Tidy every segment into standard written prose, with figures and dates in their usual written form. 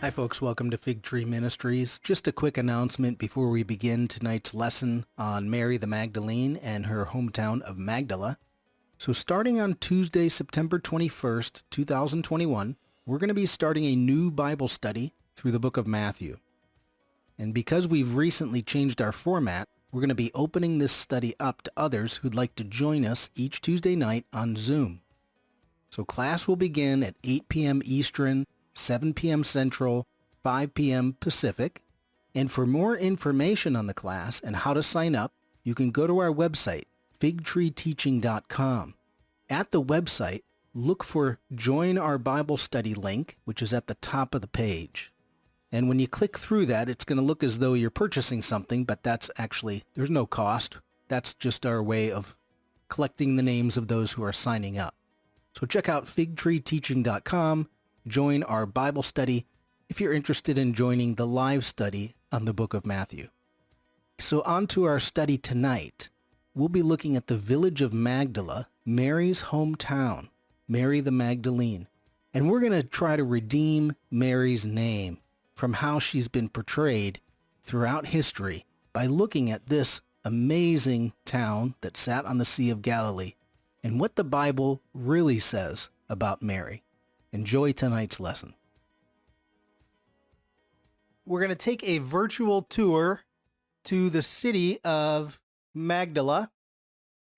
Hi, folks. Welcome to Fig Tree Ministries. Just a quick announcement before we begin tonight's lesson on Mary the Magdalene and her hometown of Magdala. So starting on Tuesday, September 21st, 2021, we're going to be starting a new Bible study through the book of Matthew. And because we've recently changed our format, we're going to be opening this study up to others who'd like to join us each Tuesday night on Zoom. So class will begin at 8 p.m. Eastern, 7 p.m. Central, 5 p.m. Pacific. And for more information on the class and how to sign up, you can go to our website, figtreeteaching.com. At the website, look for Join Our Bible Study link, which is at the top of the page. And when you click through that, it's going to look as though you're purchasing something, but there's no cost. That's just our way of collecting the names of those who are signing up. So check out figtreeteaching.com. Join our Bible study if you're interested in joining the live study on the book of Matthew. So on to our study tonight. We'll be looking at the village of Magdala, Mary's hometown, Mary the Magdalene. And we're going to try to redeem Mary's name from how she's been portrayed throughout history by looking at this amazing town that sat on the Sea of Galilee and what the Bible really says about Mary. Enjoy tonight's lesson. We're going to take a virtual tour to the city of Magdala.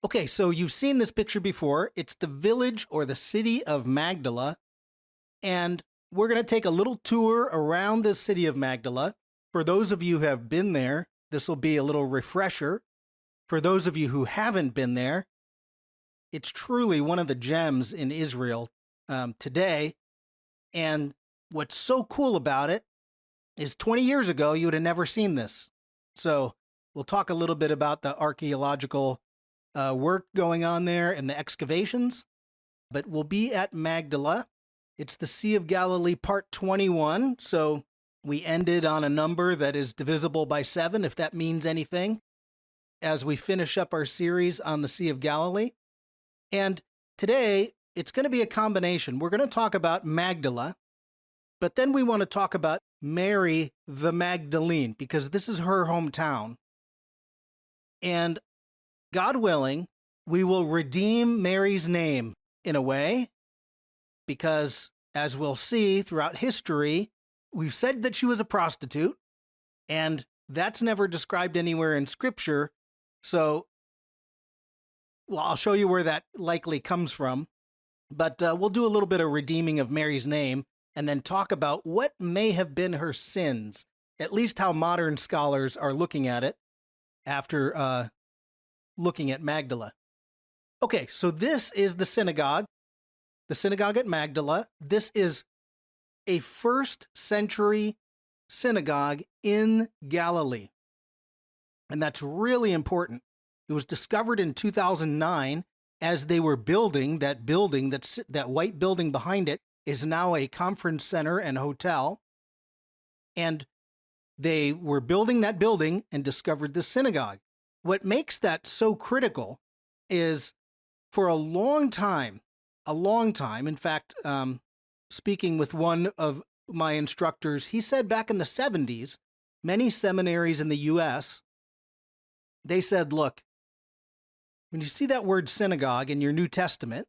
Okay, so you've seen this picture before. It's the village or the city of Magdala. And we're going to take a little tour around the city of Magdala. For those of you who have been there, this will be a little refresher. For those of you who haven't been there, it's truly one of the gems in Israel today. And what's so cool about it is 20 years ago, you would have never seen this. So we'll talk a little bit about the archaeological work going on there and the excavations. But we'll be at Magdala. It's the Sea of Galilee, part 21. So we ended on a number that is divisible by 7, if that means anything, as we finish up our series on the Sea of Galilee. And today, it's going to be a combination. We're going to talk about Magdala, but then we want to talk about Mary the Magdalene, because this is her hometown. And God willing, we will redeem Mary's name in a way, because as we'll see throughout history, we've said that she was a prostitute, and that's never described anywhere in Scripture. So, well, I'll show you where that likely comes from. But we'll do a little bit of redeeming of Mary's name and then talk about what may have been her sins, at least how modern scholars are looking at it after looking at Magdala. Okay, so this is the synagogue at Magdala. This is a 1st century synagogue in Galilee. And that's really important. It was discovered in 2009 as they were building that building. That white building behind it is now a conference center and hotel. And they were building that building and discovered the synagogue. What makes that so critical is for a long time, in fact, speaking with one of my instructors, he said back in the 70s, many seminaries in the U.S., they said, look, when you see that word synagogue in your New Testament,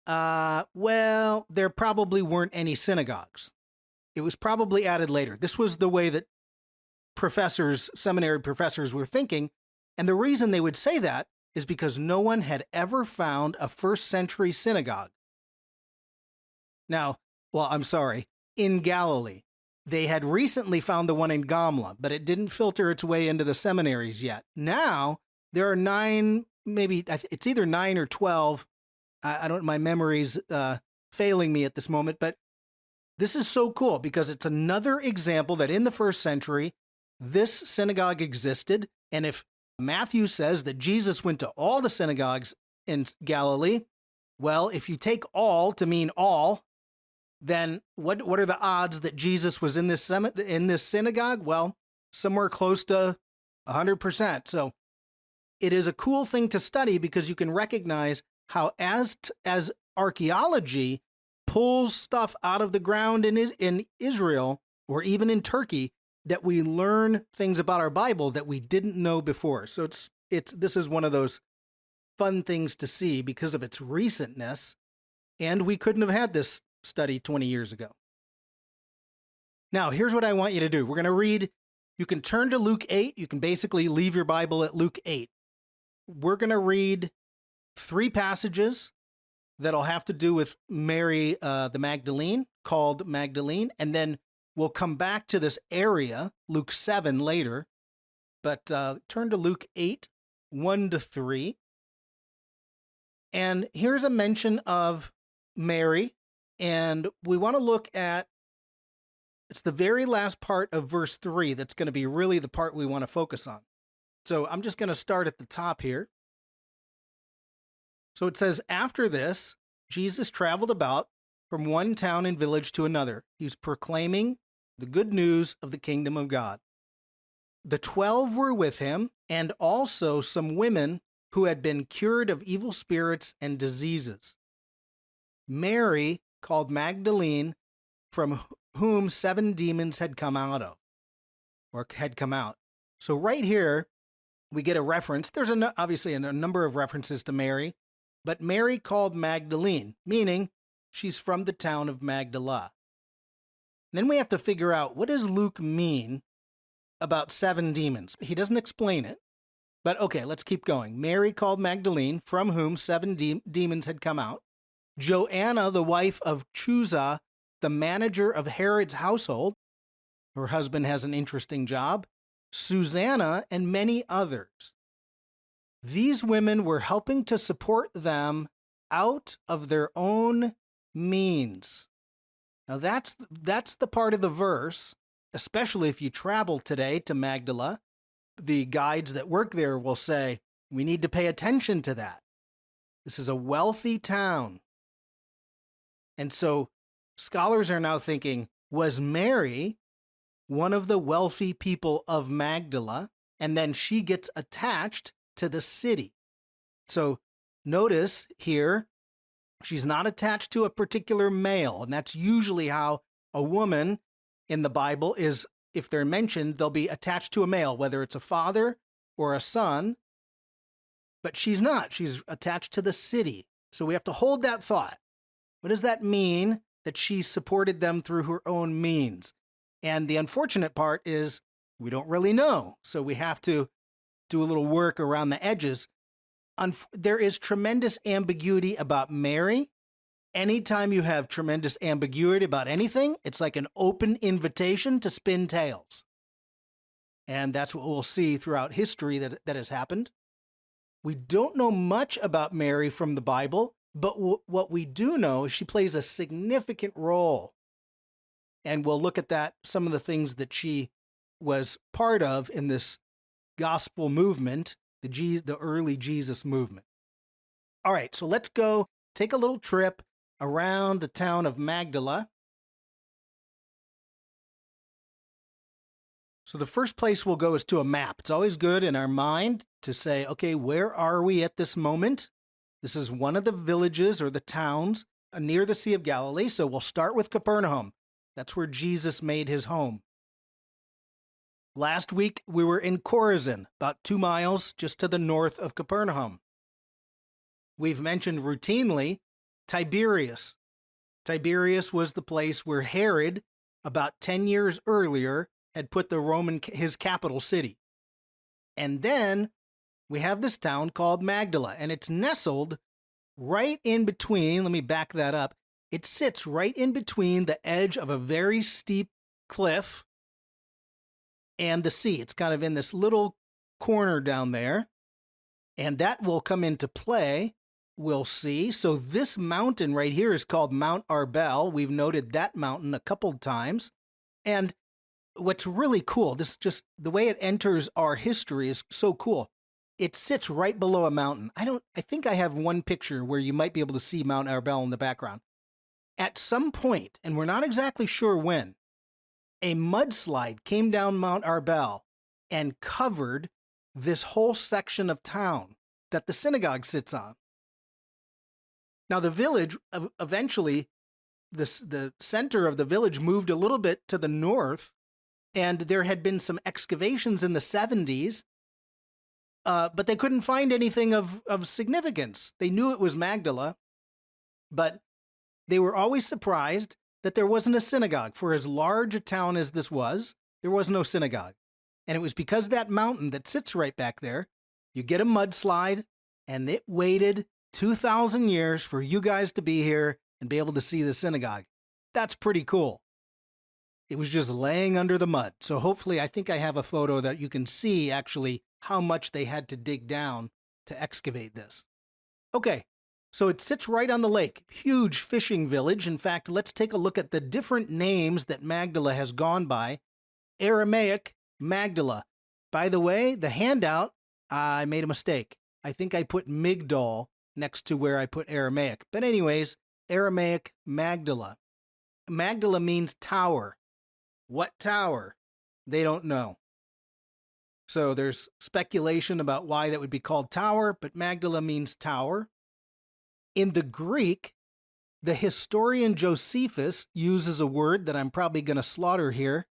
well, there probably weren't any synagogues. It was probably added later. This was the way that seminary professors were thinking. And the reason they would say that is because no one had ever found a 1st century synagogue. Now, well, I'm sorry, in Galilee. They had recently found the one in Gamla, but it didn't filter its way into the seminaries yet. Now, there are 9, maybe it's either 9 or 12. My memory's failing me at this moment, but this is so cool because it's another example that in the 1st century, this synagogue existed. And if Matthew says that Jesus went to all the synagogues in Galilee, well, if you take all to mean all, then what are the odds that Jesus was in this synagogue? Well, somewhere close to 100%. So it is a cool thing to study because you can recognize how as archaeology pulls stuff out of the ground in Israel or even in Turkey that we learn things about our Bible that we didn't know before. So this is one of those fun things to see because of its recentness, and we couldn't have had this study 20 years ago. Now, here's what I want you to do. We're going to read. You can turn to Luke 8. You can basically leave your Bible at Luke 8. We're going to read 3 passages that'll have to do with Mary the Magdalene, called Magdalene, and then we'll come back to this area, Luke 7, later. But turn to Luke 8, 1-3. And here's a mention of Mary, and we want to look at, it's the very last part of verse 3 that's going to be really the part we want to focus on. So I'm just going to start at the top here. So it says, after this, Jesus traveled about from one town and village to another. He was proclaiming the good news of the kingdom of God. The 12 were with him, and also some women who had been cured of evil spirits and diseases. Mary, called Magdalene, from whom 7 demons had come out. So right here, we get a reference. There's obviously a number of references to Mary, but Mary called Magdalene, meaning she's from the town of Magdala. Then we have to figure out, what does Luke mean about 7 demons? He doesn't explain it. But okay, let's keep going. Mary called Magdalene, from whom 7 demons had come out. Joanna, the wife of Chuza, the manager of Herod's household. Her husband has an interesting job. Susanna, and many others. These women were helping to support them out of their own means. Now that's the part of the verse, especially if you travel today to Magdala. The guides that work there will say, we need to pay attention to that. This is a wealthy town. And so scholars are now thinking, was Mary one of the wealthy people of Magdala? And then she gets attached to the city. So notice here, she's not attached to a particular male. And that's usually how a woman in the Bible is. If they're mentioned, they'll be attached to a male, whether it's a father or a son. But she's not. She's attached to the city. So we have to hold that thought. What does that mean that she supported them through her own means? And the unfortunate part is we don't really know. So we have to do a little work around the edges. There is tremendous ambiguity about Mary. Anytime you have tremendous ambiguity about anything, it's like an open invitation to spin tales. And that's what we'll see throughout history that has happened. We don't know much about Mary from the Bible, but what we do know is she plays a significant role. And we'll look at that, some of the things that she was part of in this gospel movement, the early Jesus movement. All right, so let's go take a little trip around the town of Magdala. So the first place we'll go is to a map. It's always good in our mind to say, okay, where are we at this moment? This is one of the villages or the towns near the Sea of Galilee. So we'll start with Capernaum. That's where Jesus made his home. Last week, we were in Chorazin, about 2 miles just to the north of Capernaum. We've mentioned routinely Tiberias. Tiberias was the place where Herod, about 10 years earlier, had put his capital city. And then we have this town called Magdala, and it's nestled right in between. Let me back that up. It sits right in between the edge of a very steep cliff and the sea. It's kind of in this little corner down there, and that will come into play. We'll see. So this mountain right here is called Mount Arbel. We've noted that mountain a couple times. And what's really cool, this just the way it enters our history is so cool. It sits right below a mountain. I think I have one picture where you might be able to see Mount Arbel in the background. At some point, and we're not exactly sure when, a mudslide came down Mount Arbel and covered this whole section of town that the synagogue sits on. Now, the village, eventually, the center of the village moved a little bit to the north, and there had been some excavations in the 70s, but they couldn't find anything of significance. They knew it was Magdala, but they were always surprised that there wasn't a synagogue. For as large a town as this was, there was no synagogue. And it was because that mountain that sits right back there, you get a mudslide, and it waited 2,000 years for you guys to be here and be able to see the synagogue. That's pretty cool. It was just laying under the mud. So hopefully, I think I have a photo that you can see actually how much they had to dig down to excavate this. Okay, so it sits right on the lake. Huge fishing village. In fact, let's take a look at the different names that Magdala has gone by. Aramaic, Magdala. By the way, the handout, I made a mistake. I think I put Migdal next to where I put Aramaic. But anyways, Aramaic, Magdala. Magdala means tower. What tower? They don't know. So there's speculation about why that would be called tower, but Magdala means tower. In the Greek, the historian Josephus uses a word that I'm probably going to slaughter here,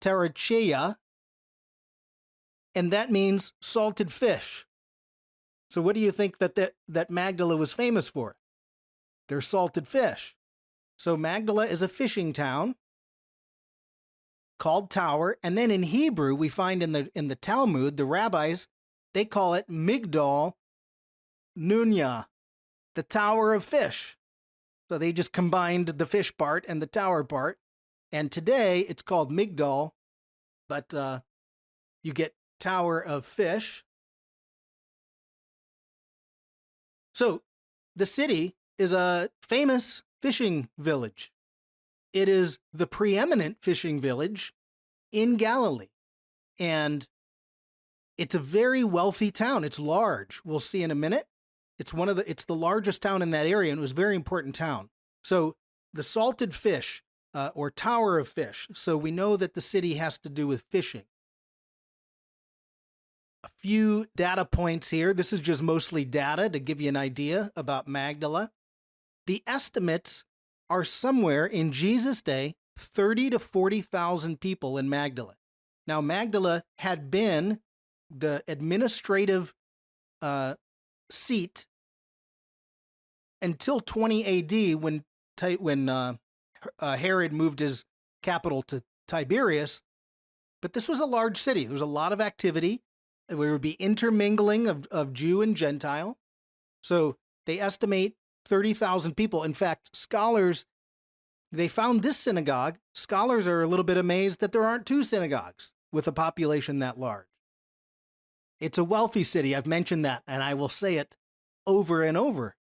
pterocheia, and that means salted fish. So what do you think that Magdala was famous for? They're salted fish. So Magdala is a fishing town called tower, and then in Hebrew we find in the Talmud, the rabbis, they call it Migdal Nunya, the tower of fish. So they just combined the fish part and the tower part, and today it's called Migdal, but you get tower of fish. So the city is a famous fishing village. It is the preeminent fishing village in Galilee. And it's a very wealthy town. It's large. We'll see in a minute. It's the largest town in that area, and it was a very important town. So the salted fish, or tower of fish. So we know that the city has to do with fishing. A few data points here. This is just mostly data to give you an idea about Magdala. The estimates are somewhere in Jesus' day, 30 to 40,000 people in Magdala. Now, Magdala had been the administrative seat until 20 AD when Herod moved his capital to Tiberias. But this was a large city. There was a lot of activity. There would be intermingling of Jew and Gentile. So they estimate 30,000 people. In fact, scholars, they found this synagogue. Scholars are a little bit amazed that there aren't two synagogues with a population that large. It's a wealthy city. I've mentioned that, and I will say it over and over.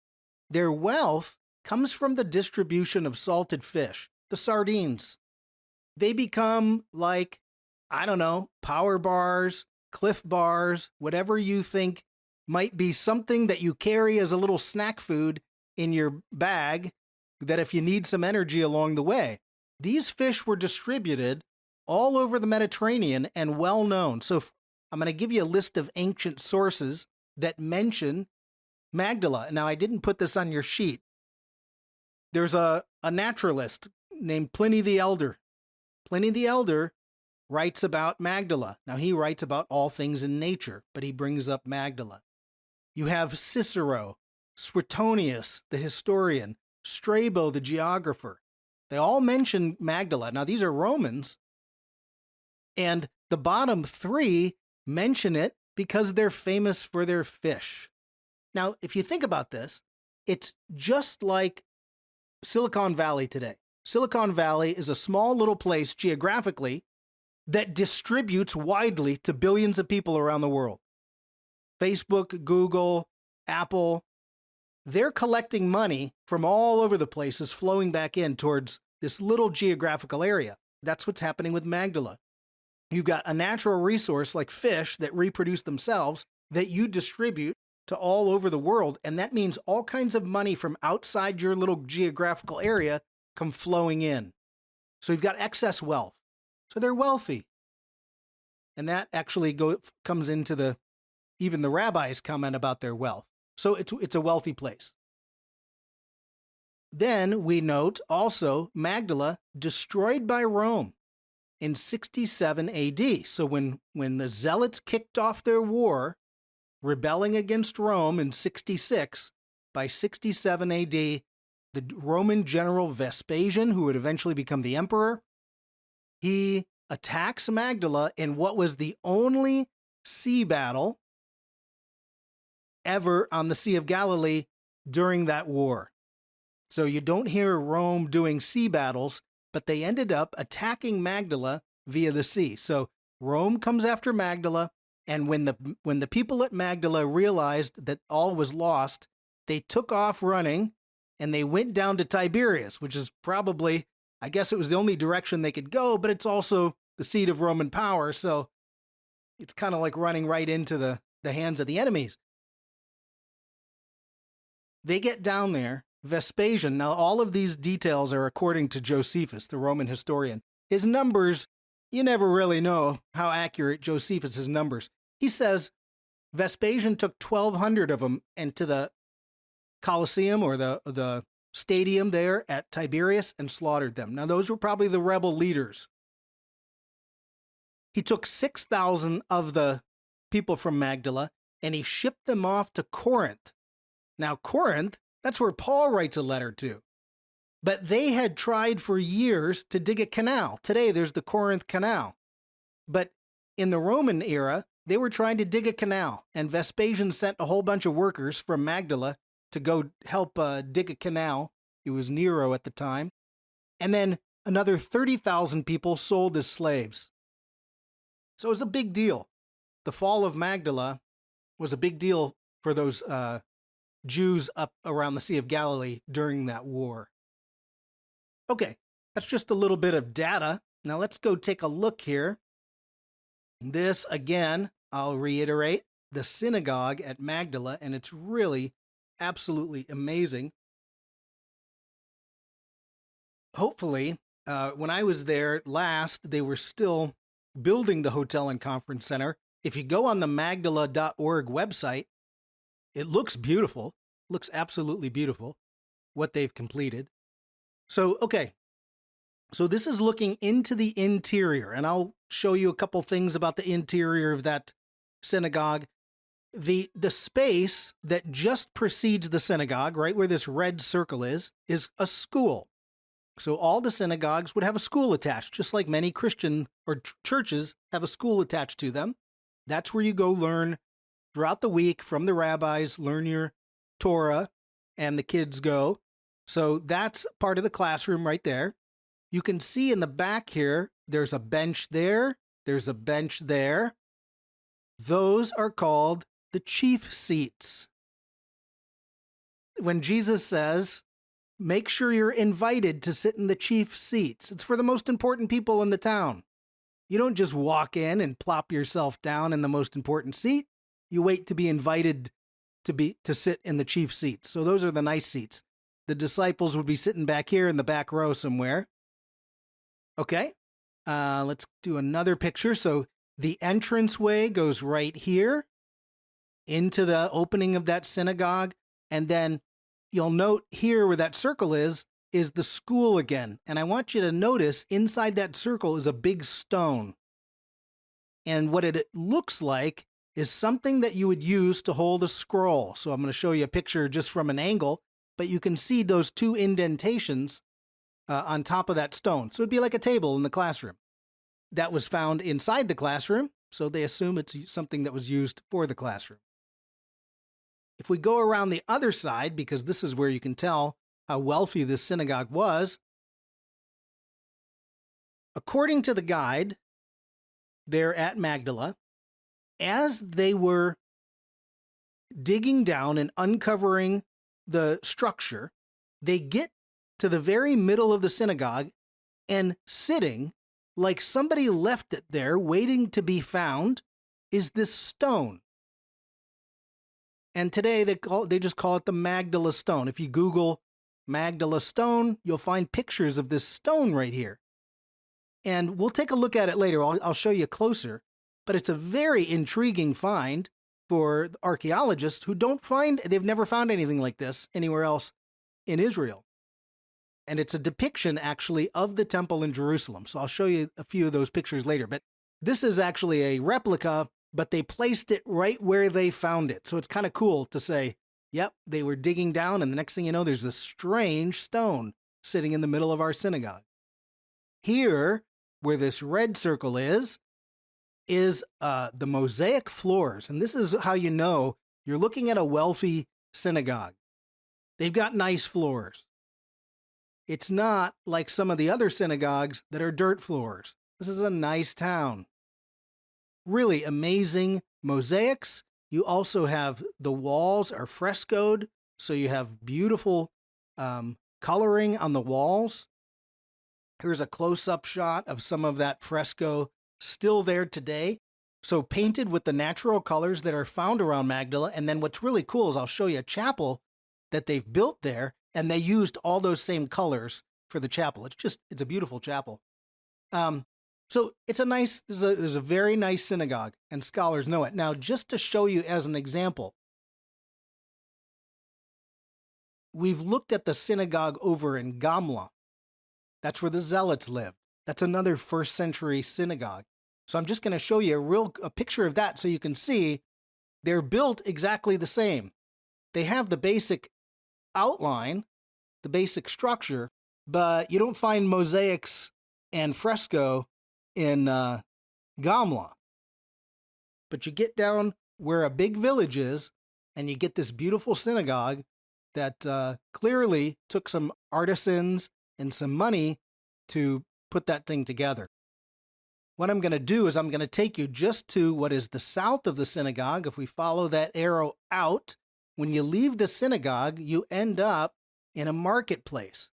Their wealth comes from the distribution of salted fish, the sardines. They become like, I don't know, power bars, Cliff bars, whatever you think might be something that you carry as a little snack food in your bag that if you need some energy along the way. These fish were distributed all over the Mediterranean and well known. So I'm going to give you a list of ancient sources that mention Magdala. Now, I didn't put this on your sheet. There's a naturalist named Pliny the Elder. Pliny the Elder writes about Magdala. Now, he writes about all things in nature, but he brings up Magdala. You have Cicero, Suetonius, the historian, Strabo, the geographer. They all mention Magdala. Now, these are Romans, and the bottom three mention it because they're famous for their fish. Now, if you think about this, it's just like Silicon Valley today. Silicon Valley is a small little place geographically that distributes widely to billions of people around the world. Facebook, Google, Apple, they're collecting money from all over the places flowing back in towards this little geographical area. That's what's happening with Magdala. You've got a natural resource like fish that reproduce themselves that you distribute to all over the world, and that means all kinds of money from outside your little geographical area come flowing in. So you've got excess wealth. So they're wealthy. And that actually comes into even the rabbis comment about their wealth. So it's a wealthy place. Then we note also Magdala destroyed by Rome in 67 AD. So when the Zealots kicked off their war, rebelling against Rome in 66, by 67 AD, the Roman general Vespasian, who would eventually become the emperor, he attacks Magdala in what was the only sea battle ever on the Sea of Galilee during that war. So you don't hear Rome doing sea battles, but they ended up attacking Magdala via the sea. So Rome comes after Magdala, and when the people at Magdala realized that all was lost, they took off running, and they went down to Tiberias, which is probably, I guess it was the only direction they could go, but it's also the seat of Roman power, so it's kind of like running right into the hands of the enemies. They get down there. Vespasian, now all of these details are according to Josephus, the Roman historian. His numbers, you never really know how accurate Josephus' numbers. He says Vespasian took 1,200 of them into the Colosseum or the stadium there at Tiberias and slaughtered them. Now those were probably the rebel leaders. He took 6,000 of the people from Magdala and he shipped them off to Corinth. Now Corinth, that's where Paul writes a letter to. But they had tried for years to dig a canal. Today, there's the Corinth Canal. But in the Roman era, they were trying to dig a canal. And Vespasian sent a whole bunch of workers from Magdala to go help dig a canal. It was Nero at the time. And then another 30,000 people sold as slaves. So it was a big deal. The fall of Magdala was a big deal for those Jews up around the Sea of Galilee during that war. Okay, that's just a little bit of data. Now let's go take a look here. This, again, I'll reiterate, the synagogue at Magdala, and it's really absolutely amazing. Hopefully, when I was there last, they were still building the hotel and conference center. If you go on the Magdala.org website, it looks beautiful, looks absolutely beautiful, what they've completed. So, okay, so this is looking into the interior, and I'll show you a couple things about the interior of that synagogue. The space that just precedes the synagogue, right where this red circle is a school. So all the synagogues would have a school attached, just like many Christian or churches have a school attached to them. That's where you go learn throughout the week from the rabbis, learn your Torah, and the kids go. So that's part of the classroom right there. You can see in the back here, there's a bench there, there's a bench there. Those are called the chief seats. When Jesus says, make sure you're invited to sit in the chief seats, it's for the most important people in the town. You don't just walk in and plop yourself down in the most important seat. You wait to be invited to sit in the chief seats. So those are the nice seats. The disciples would be sitting back here in the back row somewhere. Okay, let's do another picture. So the entranceway goes right here into the opening of that synagogue. And then you'll note here where that circle is the school again. And I want you to notice inside that circle is a big stone. And what it looks like is something that you would use to hold a scroll. So I'm going to show you a picture just from an angle, but you can see those two indentations on top of that stone. So it'd be like a table in the classroom. That was found inside the classroom, so they assume it's something that was used for the classroom. If we go around the other side, because this is where you can tell how wealthy this synagogue was, according to the guide there at Magdala, as they were digging down and uncovering the structure, they get to the very middle of the synagogue and sitting like somebody left it there waiting to be found is this stone. And today they just call it the Magdala stone. If you Google Magdala stone, you'll find pictures of this stone right here. And we'll take a look at it later. I'll show you closer. But it's a very intriguing find for archaeologists who they've never found anything like this anywhere else in Israel. And it's a depiction, actually, of the temple in Jerusalem. So I'll show you a few of those pictures later. But this is actually a replica, but they placed it right where they found it. So it's kind of cool to say, yep, they were digging down, and the next thing you know, there's this strange stone sitting in the middle of our synagogue. Here, where this red circle is the mosaic floors. And this is how you know you're looking at a wealthy synagogue. They've got nice floors. It's not like some of the other synagogues that are dirt floors. This is a nice town. Really amazing mosaics. You also have the walls are frescoed, so you have beautiful coloring on the walls. Here's a close-up shot of some of that fresco still there today. So painted with the natural colors that are found around Magdala. And then what's really cool is I'll show you a chapel that they've built there, and they used all those same colors for the chapel. It's a beautiful chapel. So it's there's a very nice synagogue, and scholars know it. Now, just to show you as an example, we've looked at the synagogue over in Gamla. That's where the Zealots lived. That's another first century synagogue. So I'm just going to show you a picture of that so you can see they're built exactly the same. They have the basic outline, the basic structure, but you don't find mosaics and fresco in Gamla. But you get down where a big village is, and you get this beautiful synagogue that clearly took some artisans and some money to put that thing together. What I'm going to do is I'm going to take you just to what is the south of the synagogue. If we follow that arrow out, when you leave the synagogue, you end up in a marketplace.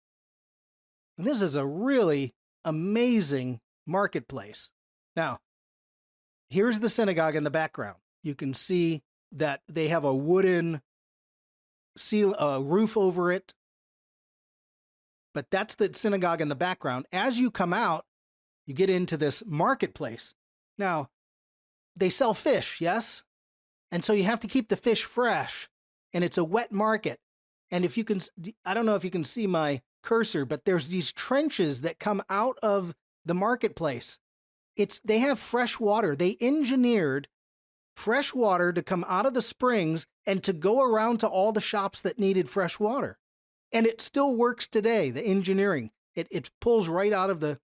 And this is a really amazing marketplace. Now, here's the synagogue in the background. You can see that they have a wooden roof over it. But that's the synagogue in the background. As you come out, you get into this marketplace. Now, they sell fish, yes? And so you have to keep the fish fresh. And it's a wet market. And if you can, I don't know if you can see my cursor, but there's these trenches that come out of the marketplace. They have fresh water. They engineered fresh water to come out of the springs and to go around to all the shops that needed fresh water. And it still works today, the engineering. It pulls right out of the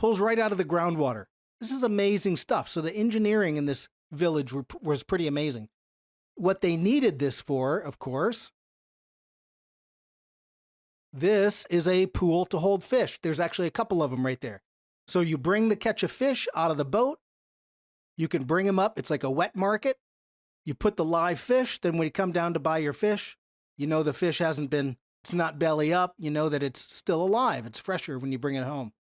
groundwater. This is amazing stuff. So the engineering in this village was pretty amazing. What they needed this for, of course, this is a pool to hold fish. There's actually a couple of them right there. So you bring the catch of fish out of the boat. You can bring them up. It's like a wet market. You put the live fish. Then when you come down to buy your fish, you know the fish it's not belly up. You know that it's still alive. It's fresher when you bring it home.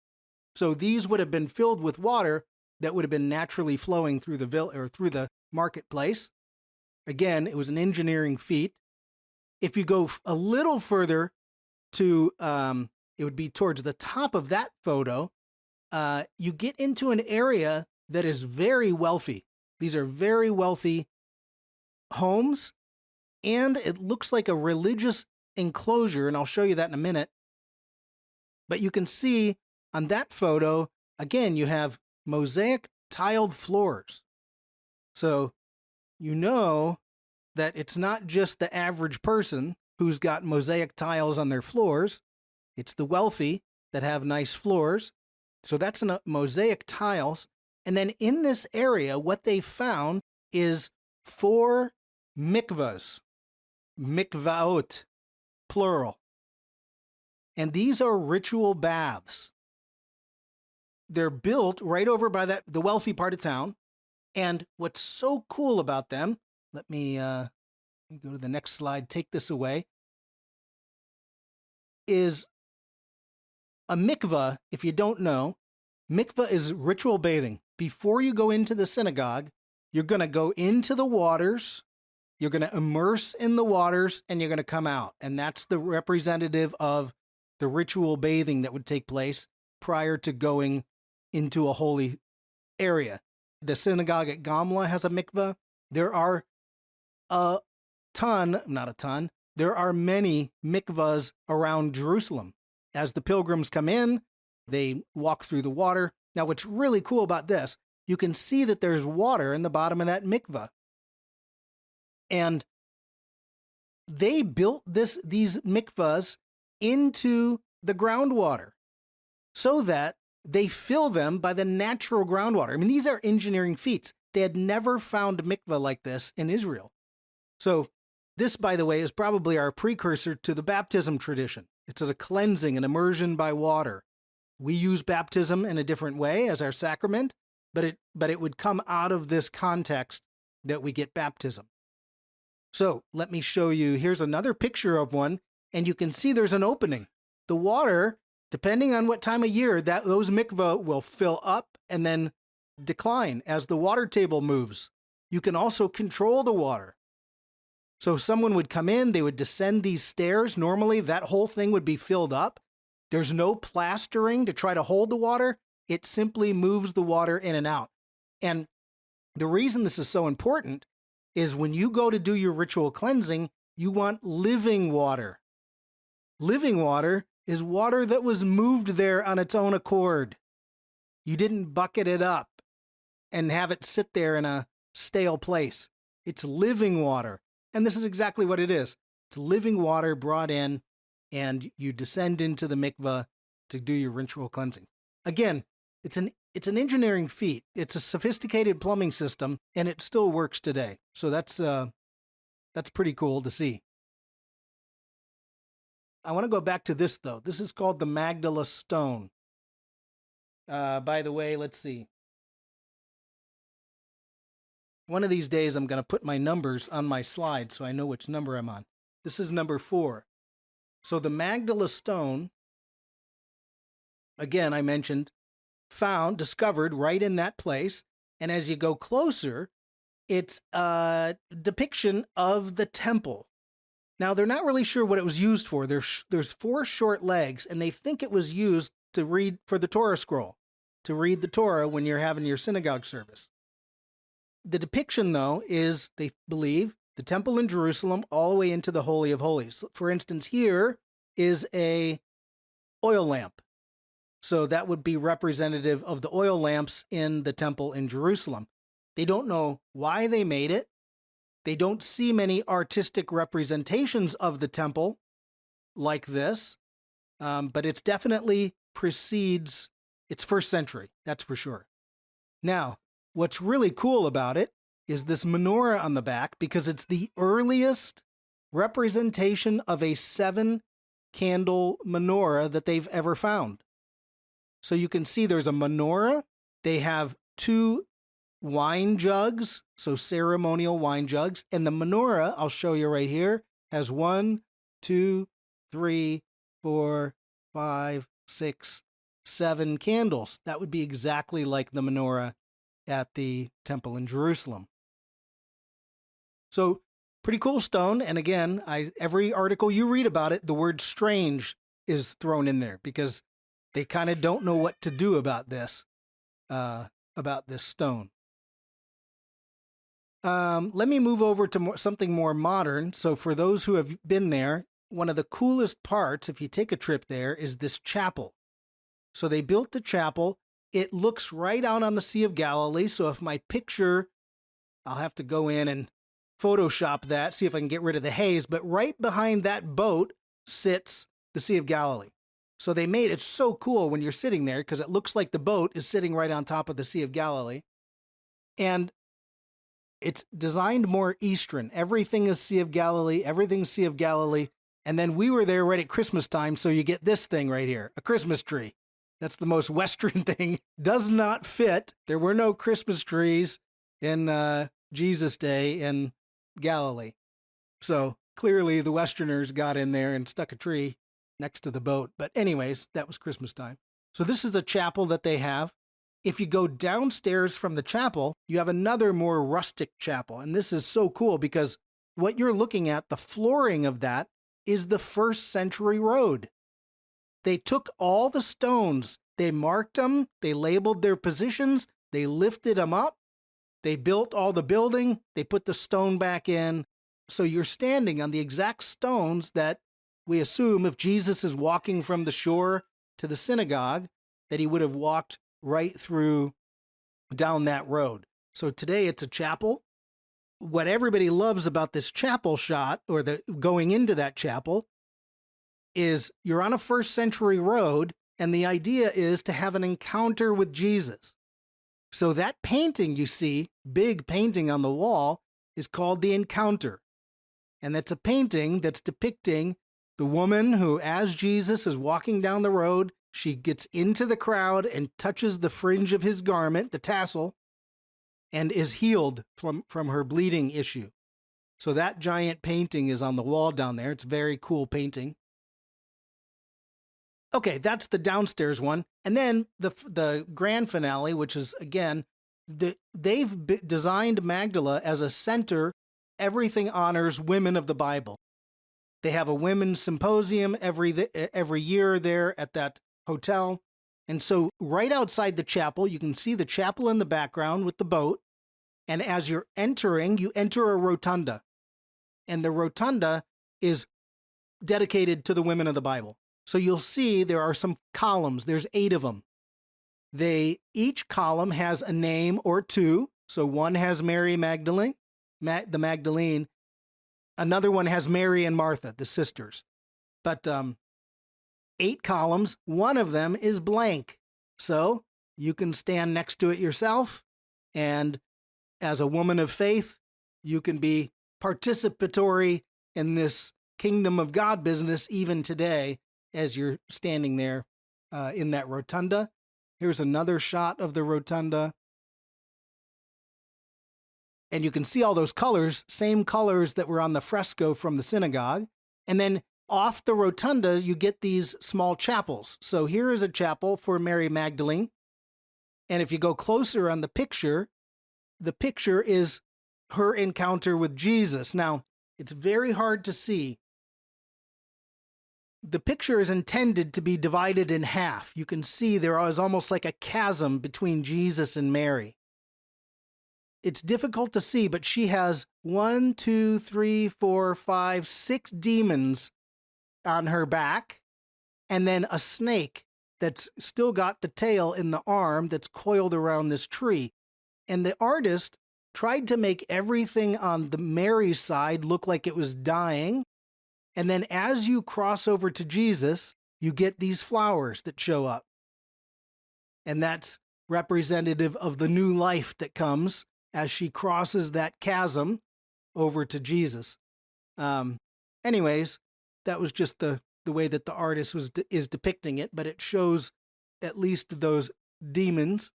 So these would have been filled with water that would have been naturally flowing through the marketplace. Again, it was an engineering feat. If you go a little further to, it would be towards the top of that photo, you get into an area that is very wealthy. These are very wealthy homes, and it looks like a religious enclosure, and I'll show you that in a minute. But you can see on that photo, again, you have mosaic tiled floors. So you know that it's not just the average person who's got mosaic tiles on their floors. It's the wealthy that have nice floors. So that's mosaic tiles. And then in this area, what they found is 4 mikvahs, mikvaot, plural. And these are ritual baths. They're built right over by the wealthy part of town. And what's so cool about them, let me go to the next slide, take this away, is a mikvah. If you don't know, mikvah is ritual bathing. Before you go into the synagogue, you're going to go into the waters, you're going to immerse in the waters, and you're going to come out. And that's the representative of the ritual bathing that would take place prior to going into a holy area. The synagogue at Gamla has a mikvah. There are there are many mikvahs around Jerusalem. As the pilgrims come in, they walk through the water. Now, what's really cool about this, you can see that there's water in the bottom of that mikvah. And they built these mikvahs into the groundwater so that they fill them by the natural groundwater. I mean, these are engineering feats. They had never found a mikvah like this in Israel. So this, by the way, is probably our precursor to the baptism tradition. It's a cleansing, an immersion by water. We use baptism in a different way as our sacrament, but it would come out of this context that we get baptism. So let me show you. Here's another picture of one, and you can see there's an opening. The water, depending on what time of year, those mikvah will fill up and then decline as the water table moves. You can also control the water. So someone would come in, they would descend these stairs. Normally, that whole thing would be filled up. There's no plastering to try to hold the water. It simply moves the water in and out. And the reason this is so important is when you go to do your ritual cleansing, you want living water. Living water is water that was moved there on its own accord. You didn't bucket it up and have it sit there in a stale place. It's living water. And this is exactly what it is. It's living water brought in, and you descend into the mikvah to do your ritual cleansing. Again, it's an engineering feat. It's a sophisticated plumbing system, and it still works today. So that's pretty cool to see. I want to go back to this, though. This is called the Magdala stone. By the way, let's see. One of these days, I'm going to put my numbers on my slide so I know which number I'm on. This is number 4. So the Magdala stone, again, I mentioned, discovered right in that place. And as you go closer, it's a depiction of the temple. Now, they're not really sure what it was used for. There's 4 short legs, and they think it was used to read for the Torah scroll, to read the Torah when you're having your synagogue service. The depiction, though, is, they believe, the temple in Jerusalem all the way into the Holy of Holies. For instance, here is a oil lamp. So that would be representative of the oil lamps in the temple in Jerusalem. They don't know why they made it. They don't see many artistic representations of the temple like this, but it's definitely precedes, it's 1st century, that's for sure. Now, what's really cool about it is this menorah on the back, because it's the earliest representation of a 7-candle menorah that they've ever found. So you can see there's a menorah. They have 2 wine jugs, so ceremonial wine jugs. And the menorah, I'll show you right here, has 1, 2, 3, 4, 5, 6, 7 candles. That would be exactly like the menorah at the temple in Jerusalem. So pretty cool stone. And again, every article you read about it, the word strange is thrown in there because they kind of don't know what to do about this stone. Let me move over to something more modern. So for those who have been there, one of the coolest parts, if you take a trip there, is this chapel. So they built the chapel. It looks right out on the Sea of Galilee. So if my picture, I'll have to go in and Photoshop that, see if I can get rid of the haze. But right behind that boat sits the Sea of Galilee. So they made it so cool when you're sitting there because it looks like the boat is sitting right on top of the Sea of Galilee. And it's designed more Eastern. Everything is Sea of Galilee. Everything's Sea of Galilee. And then we were there right at Christmas time, so you get this thing right here, a Christmas tree. That's the most Western thing. Does not fit. There were no Christmas trees in Jesus' day in Galilee. So clearly the Westerners got in there and stuck a tree next to the boat. But anyways, that was Christmas time. So this is a chapel that they have. If you go downstairs from the chapel, you have another more rustic chapel. And this is so cool because what you're looking at, the flooring of that, is the 1st century road. They took all the stones, they marked them, they labeled their positions, they lifted them up, they built all the building, they put the stone back in. So you're standing on the exact stones that we assume if Jesus is walking from the shore to the synagogue, that he would have walked right through down that road. So today it's a chapel. What everybody loves about this chapel shot, or the going into that chapel, is you're on a first century road, and the idea is to have an encounter with Jesus. So that painting you see, big painting on the wall, is called The Encounter. And that's a painting that's depicting the woman who, as Jesus is walking down the road, she gets into the crowd and touches the fringe of his garment, the tassel, and is healed from her bleeding issue. So that giant painting is on the wall down there. It's a very cool painting. Okay, that's the downstairs one. And then the grand finale, which is, again, they've designed Magdala as a center. Everything honors women of the Bible. They have a women's symposium every year there at that hotel. And so right outside the chapel, you can see the chapel in the background with the boat. And as you're entering, you enter a rotunda. And the rotunda is dedicated to the women of the Bible. So you'll see there are some columns. There's 8 of them. Each column has a name or two. So one has Mary Magdalene, the Magdalene. Another one has Mary and Martha, the sisters. But 8 columns, one of them is blank. So you can stand next to it yourself. And as a woman of faith, you can be participatory in this kingdom of God business even today as you're standing there in that rotunda. Here's another shot of the rotunda. And you can see all those colors, same colors that were on the fresco from the synagogue. And then off the rotunda, you get these small chapels. So here is a chapel for Mary Magdalene. And if you go closer on the picture is her encounter with Jesus. Now, it's very hard to see. The picture is intended to be divided in half. You can see there is almost like a chasm between Jesus and Mary. It's difficult to see, but she has 1, 2, 3, 4, 5, 6 demons on her back, and then a snake that's still got the tail in the arm that's coiled around this tree. And the artist tried to make everything on the Mary side look like it was dying. And then as you cross over to Jesus, you get these flowers that show up. And that's representative of the new life that comes as she crosses that chasm over to Jesus. Anyways, that was just the way that the artist is depicting it, but it shows at least those demons.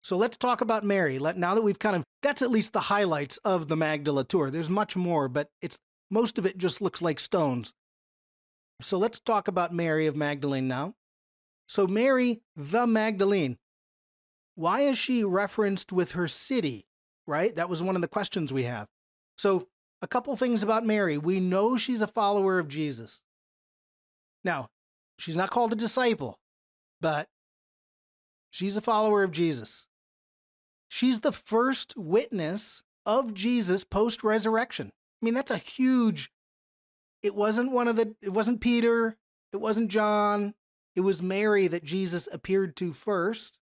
So let's talk about Mary. Now that we've that's at least the highlights of the Magdala tour. There's much more, but most of it just looks like stones. So let's talk about Mary of Magdalene now. So Mary the Magdalene. Why is she referenced with her city, right? That was one of the questions we have. So a couple things about Mary. We know she's a follower of Jesus. Now, she's not called a disciple, but she's a follower of Jesus. She's the first witness of Jesus post-resurrection. I mean, that's a huge, it wasn't Peter, it wasn't John, it was Mary that Jesus appeared to first.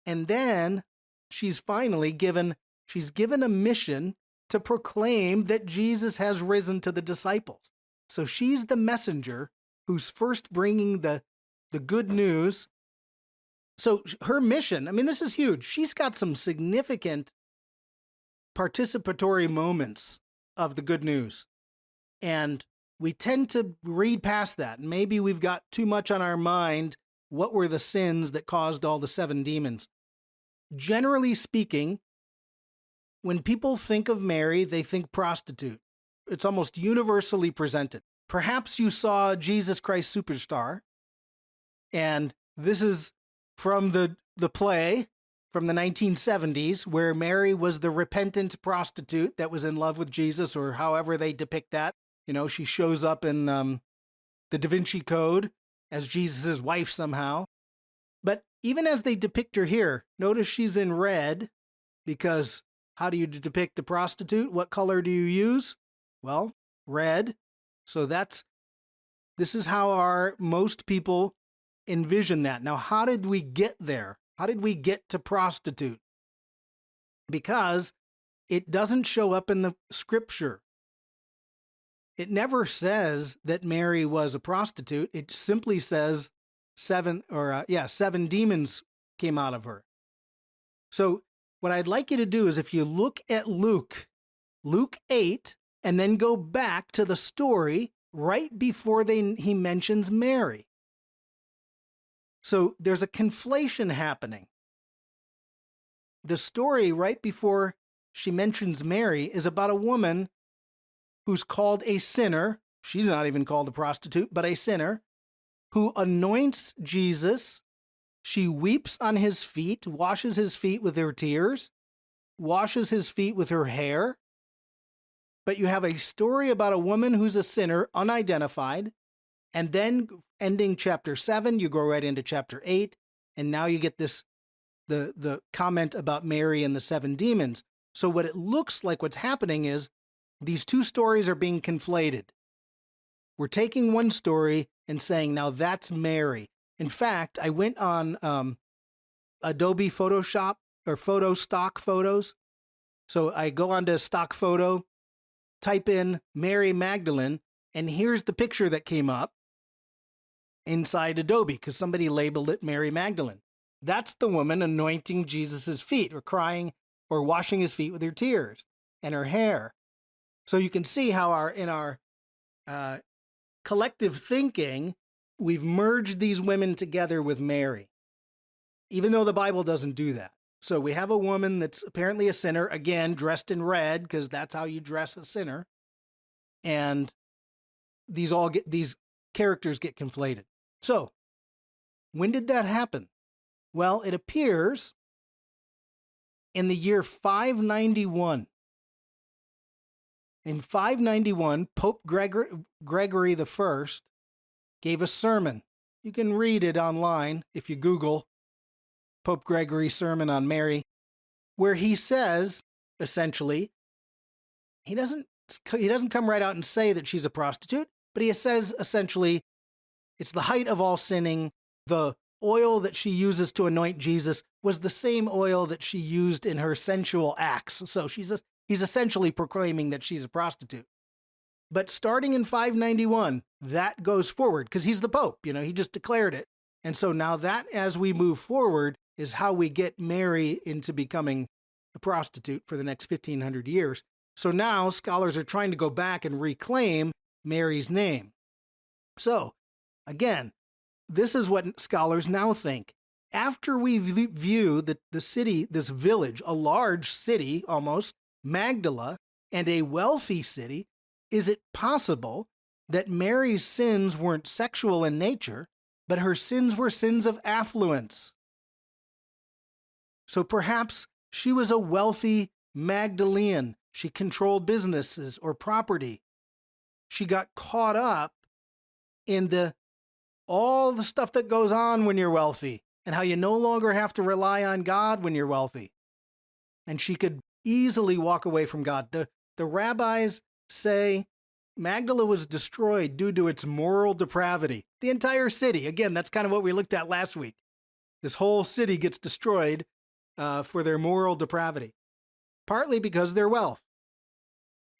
And then she's finally given a mission to proclaim that Jesus has risen to the disciples. So she's the messenger who's first bringing the good news. So her mission, I mean, this is huge. She's got some significant participatory moments of the good news. And we tend to read past that. Maybe we've got too much on our mind. What were the sins that caused all the 7 demons? Generally speaking, when people think of Mary, they think prostitute. It's almost universally presented. Perhaps you saw Jesus Christ Superstar, and this is from the play from the 1970s, where Mary was the repentant prostitute that was in love with Jesus, or however they depict that. You know, she shows up in the Da Vinci Code as Jesus' wife somehow. But even as they depict her here, notice she's in red because How do you depict a prostitute? What color do you use? Well, red. So this is how most people envision that. Now, how did we get there? How did we get to prostitute? Because it doesn't show up in the scripture. It never says that Mary was a prostitute. It simply says seven demons came out of her. So what I'd like you to do is if you look at Luke 8, and then go back to the story right before he mentions Mary. So there's a conflation happening. The story right before she mentions Mary is about a woman who's called a sinner. She's not even called a prostitute, but a sinner who anoints Jesus. She weeps on his feet, washes his feet with her tears, washes his feet with her hair. But you have a story about a woman who's a sinner, unidentified, and then ending chapter 7, you go right into chapter 8, and now you get the comment about Mary and the 7 demons. So what it looks like what's happening is these two stories are being conflated. We're taking one story and saying, now that's Mary. In fact, I went on Adobe Photoshop or stock photos. So I go onto stock photo, type in Mary Magdalene, and here's the picture that came up inside Adobe because somebody labeled it Mary Magdalene. That's the woman anointing Jesus's feet or crying or washing his feet with her tears and her hair. So you can see how in our collective thinking, we've merged these women together with Mary, even though the Bible doesn't do that. So we have a woman that's apparently a sinner, again, dressed in red, because that's how you dress a sinner. And these characters get conflated. So when did that happen? Well, it appears in the year 591. In 591, Pope Gregory I gave a sermon. You can read it online if you Google Pope Gregory's sermon on Mary, where he says, essentially, he doesn't come right out and say that she's a prostitute, but he says, essentially, it's the height of all sinning. The oil that she uses to anoint Jesus was the same oil that she used in her sensual acts. So he's essentially proclaiming that she's a prostitute. But starting in 591, that goes forward because he's the Pope. He just declared it. And so now that, as we move forward, is how we get Mary into becoming a prostitute for the next 1,500 years. So now scholars are trying to go back and reclaim Mary's name. So, again, this is what scholars now think. After we view the city, this village, a large city almost, Magdala, and a wealthy city, is it possible that Mary's sins weren't sexual in nature, but her sins were sins of affluence? So perhaps she was a wealthy Magdalene. She controlled businesses or property. She got caught up in all the stuff that goes on when you're wealthy and how you no longer have to rely on God when you're wealthy. And she could easily walk away from God. The rabbis say Magdala was destroyed due to its moral depravity. The entire city, again, that's kind of what we looked at last week. This whole city gets destroyed for their moral depravity, partly because of their wealth.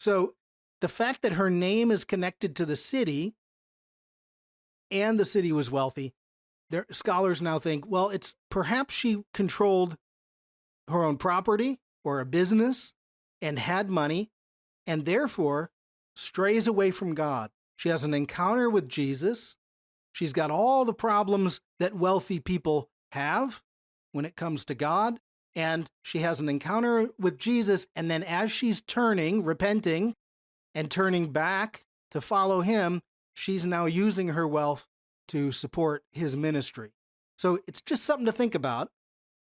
So the fact that her name is connected to the city and the city was wealthy, scholars now think, well, it's perhaps she controlled her own property or a business and had money and therefore strays away from God. She has an encounter with Jesus. She's got all the problems that wealthy people have when it comes to God. And she has an encounter with Jesus. And then as she's repenting and turning back to follow him, she's now using her wealth to support his ministry. So it's just something to think about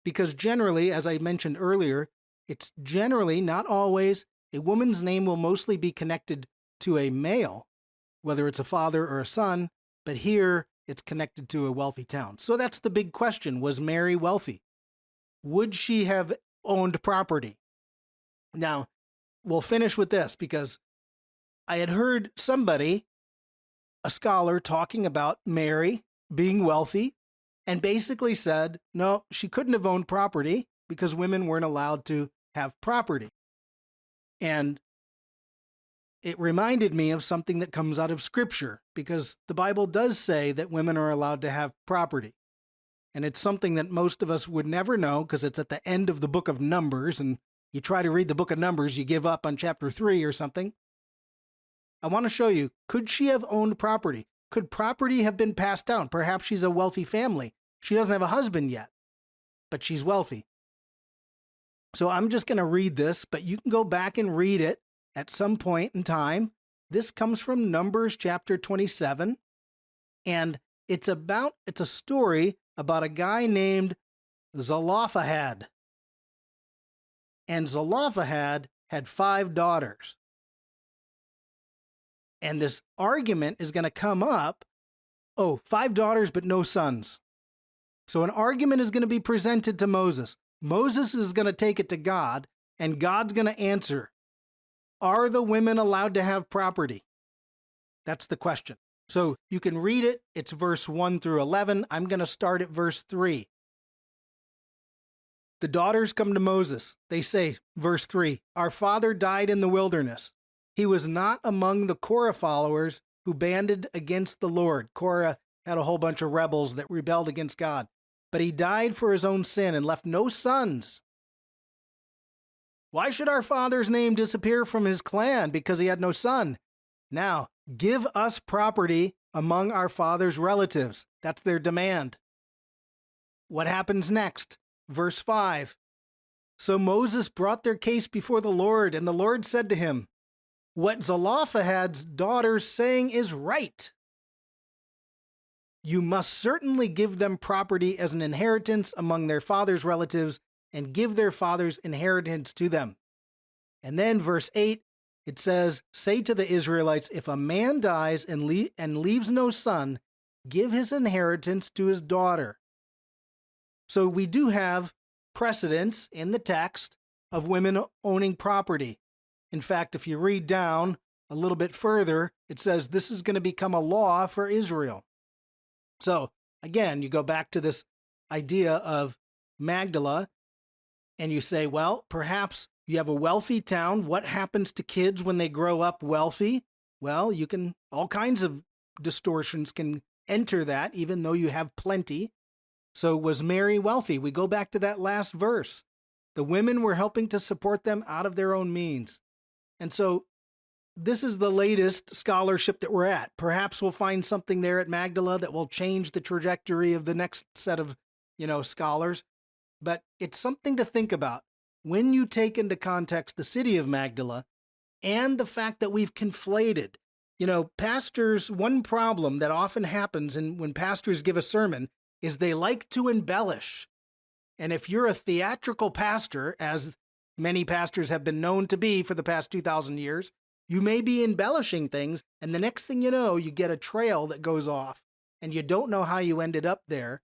because generally, as I mentioned earlier, it's generally, not always, a woman's name will mostly be connected to a male, whether it's a father or a son, but here it's connected to a wealthy town. So that's the big question. Was Mary wealthy? Would she have owned property? Now, we'll finish with this because I had heard somebody, a scholar, talking about Mary being wealthy and basically said, no, she couldn't have owned property because women weren't allowed to have property. And it reminded me of something that comes out of Scripture, because the Bible does say that women are allowed to have property. And it's something that most of us would never know because it's at the end of the book of Numbers, and you try to read the book of Numbers, you give up on chapter 3 or something. I want to show you, could she have owned property? Could property have been passed down? Perhaps she's a wealthy family. She doesn't have a husband yet, but she's wealthy. So I'm just going to read this, but you can go back and read it at some point in time. This comes from Numbers chapter 27, and it's a story about a guy named Zelophehad. And Zelophehad had 5 daughters. And this argument is going to come up, 5 daughters but no sons. So an argument is going to be presented to Moses. Moses is going to take it to God, and God's going to answer, are the women allowed to have property? That's the question. So you can read it. It's verse 1 through 11. I'm going to start at verse 3. The daughters come to Moses. They say, verse 3, our father died in the wilderness. He was not among the Korah followers who banded against the Lord. Korah had a whole bunch of rebels that rebelled against God. But he died for his own sin and left no sons. Why should our father's name disappear from his clan because he had no son? Now, give us property among our father's relatives. That's their demand. What happens next? Verse 5. So Moses brought their case before the Lord, and the Lord said to him, what Zelophehad's daughter's saying is right. You must certainly give them property as an inheritance among their father's relatives and give their father's inheritance to them. And then verse 8, it says, say to the Israelites, if a man dies and leaves no son, give his inheritance to his daughter. So we do have precedents in the text of women owning property. In fact, if you read down a little bit further, it says this is going to become a law for Israel. So, again, you go back to this idea of Magdala, and you say, well, perhaps you have a wealthy town. What happens to kids when they grow up wealthy? Well, all kinds of distortions can enter that, even though you have plenty. So was Mary wealthy? We go back to that last verse. The women were helping to support them out of their own means. And so this is the latest scholarship that we're at. Perhaps we'll find something there at Magdala that will change the trajectory of the next set of, scholars. But it's something to think about when you take into context the city of Magdala and the fact that we've conflated. Pastors, one problem that often happens when pastors give a sermon is they like to embellish. And if you're a theatrical pastor, as many pastors have been known to be for the past 2,000 years, you may be embellishing things, and the next thing you know, you get a trail that goes off, and you don't know how you ended up there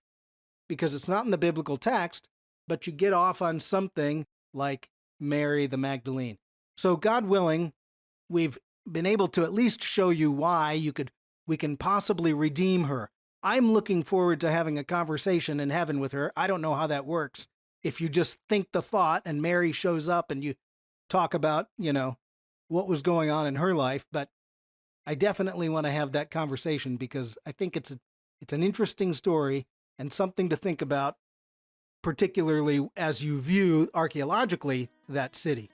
because it's not in the biblical text, but you get off on something like Mary the Magdalene. So God willing, we've been able to at least show you why we can possibly redeem her. I'm looking forward to having a conversation in heaven with her. I don't know how that works. If you just think the thought and Mary shows up and you talk about, what was going on in her life, but I definitely want to have that conversation because I think it's an interesting story and something to think about, particularly as you view archaeologically that city.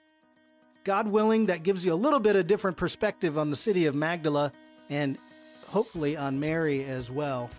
God willing, that gives you a little bit of different perspective on the city of Magdala and hopefully on Mary as well.